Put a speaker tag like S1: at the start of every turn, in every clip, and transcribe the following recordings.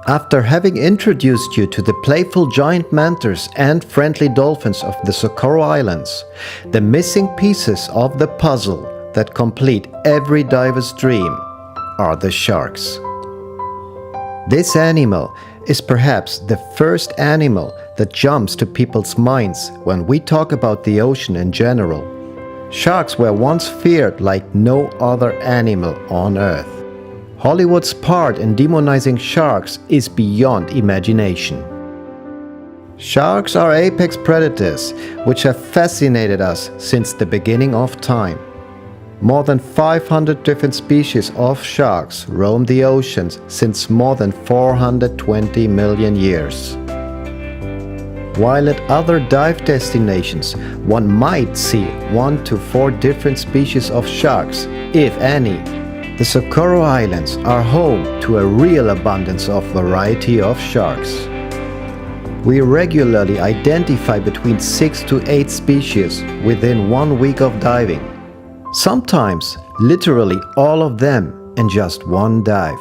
S1: After having introduced you to the playful giant mantas and friendly dolphins of the Socorro Islands, the missing pieces of the puzzle that complete every diver's dream are the sharks. This animal is perhaps the first animal that jumps to people's minds when we talk about the ocean in general. Sharks were once feared like no other animal on Earth. Hollywood's part in demonizing sharks is beyond imagination. Sharks are apex predators which have fascinated us since the beginning of time. More than 500 different species of sharks roam the oceans since more than 420 million years. While at other dive destinations one might see 1 to 4 different species of sharks, if any, the Socorro Islands are home to a real abundance of variety of sharks. We regularly identify between 6 to 8 species within 1 week of diving. Sometimes literally all of them in just one dive.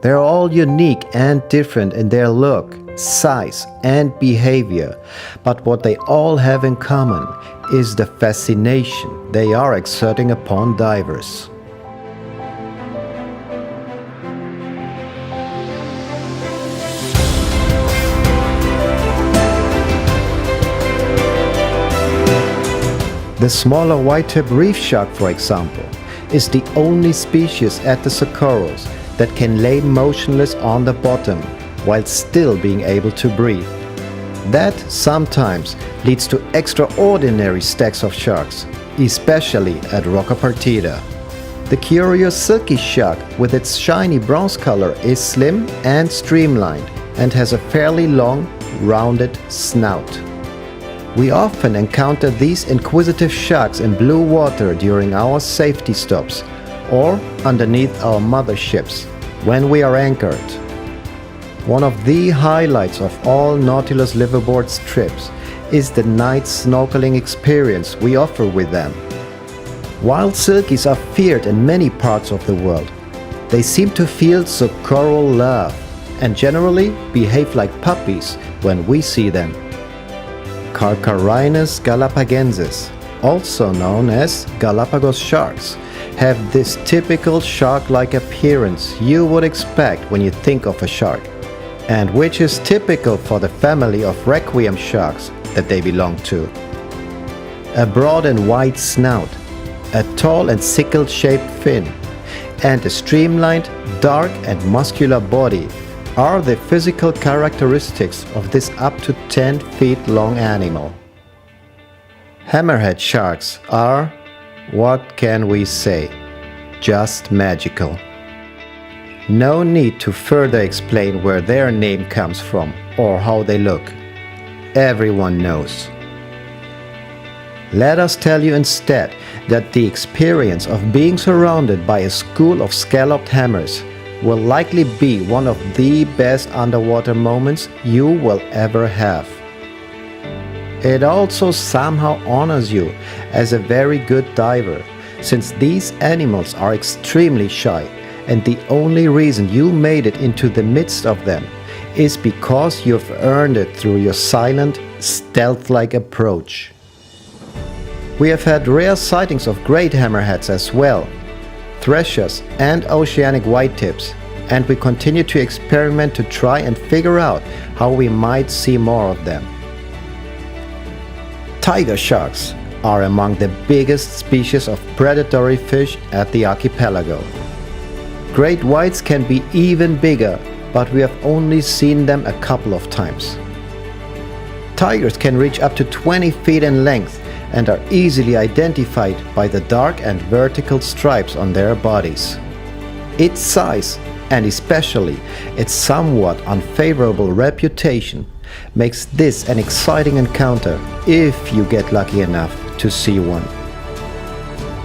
S1: They're all unique and different in their look, size and behavior, but what they all have in common is the fascination they are exerting upon divers. The smaller white-tip reef shark, for example, is the only species at the Socorros that can lay motionless on the bottom while still being able to breathe. That sometimes leads to extraordinary stacks of sharks, especially at Roca Partida. The curious Silky Shark with its shiny bronze color is slim and streamlined and has a fairly long, rounded snout. We often encounter these inquisitive sharks in blue water during our safety stops or underneath our motherships when we are anchored. One of the highlights of all Nautilus Liveaboard's trips is the night snorkeling experience we offer with them. While silkies are feared in many parts of the world, they seem to feel Socorro love and generally behave like puppies when we see them. Carcharinus galapagensis, also known as Galapagos sharks, have this typical shark-like appearance you would expect when you think of a shark, and which is typical for the family of requiem sharks that they belong to. A broad and wide snout, a tall and sickle-shaped fin, and a streamlined, dark and muscular body are the physical characteristics of this up to 10 feet long animal. Hammerhead sharks are, what can we say, just magical. No need to further explain where their name comes from or how they look. Everyone knows. Let us tell you instead that the experience of being surrounded by a school of scalloped hammers will likely be one of the best underwater moments you will ever have. It also somehow honors you as a very good diver, since these animals are extremely shy, and the only reason you made it into the midst of them is because you've earned it through your silent, stealth-like approach. We have had rare sightings of great hammerheads as well, threshers and oceanic whitetips, and we continue to experiment to try and figure out how we might see more of them. Tiger sharks are among the biggest species of predatory fish at the archipelago. Great whites can be even bigger, but we have only seen them a couple of times. Tigers can reach up to 20 feet in length and are easily identified by the dark and vertical stripes on their bodies. Its size, and especially its somewhat unfavorable reputation, makes this an exciting encounter if you get lucky enough to see one.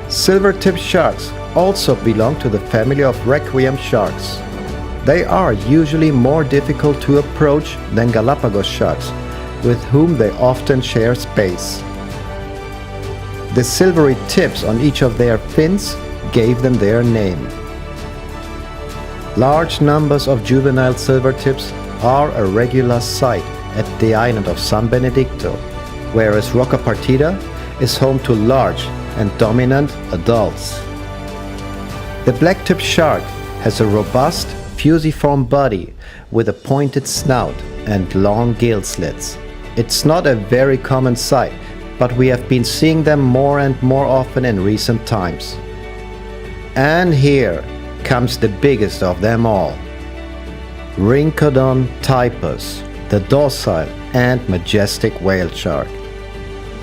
S1: Silver-tipped sharks also belong to the family of requiem sharks. They are usually more difficult to approach than Galapagos sharks, with whom they often share space. The silvery tips on each of their fins gave them their name. Large numbers of juvenile silvertips are a regular sight at the island of San Benedicto, whereas Roca Partida is home to large and dominant adults. The black-tipped shark has a robust, fusiform body with a pointed snout and long gill slits. It's not a very common sight, but we have been seeing them more and more often in recent times. And here comes the biggest of them all, Rhyncodon typus, the docile and majestic whale shark.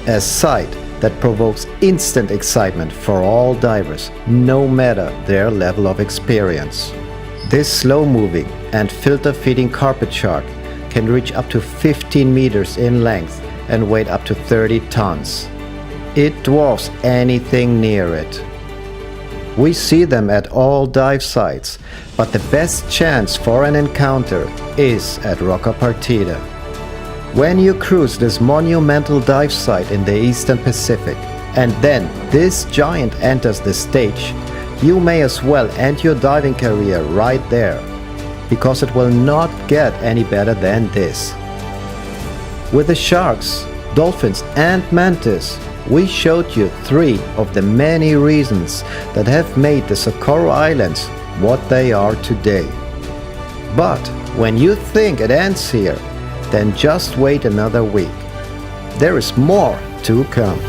S1: A sight that provokes instant excitement for all divers, no matter their level of experience. This slow-moving and filter-feeding carpet shark can reach up to 15 meters in length and weigh up to 30 tons. It dwarfs anything near it. We see them at all dive sites, but the best chance for an encounter is at Roca Partida. When you cruise this monumental dive site in the Eastern Pacific, and then this giant enters the stage, you may as well end your diving career right there, because it will not get any better than this. With the sharks, dolphins and mantis, we showed you 3 of the many reasons that have made the Socorro Islands what they are today. But when you think it ends here, then just wait another week. There is more to come.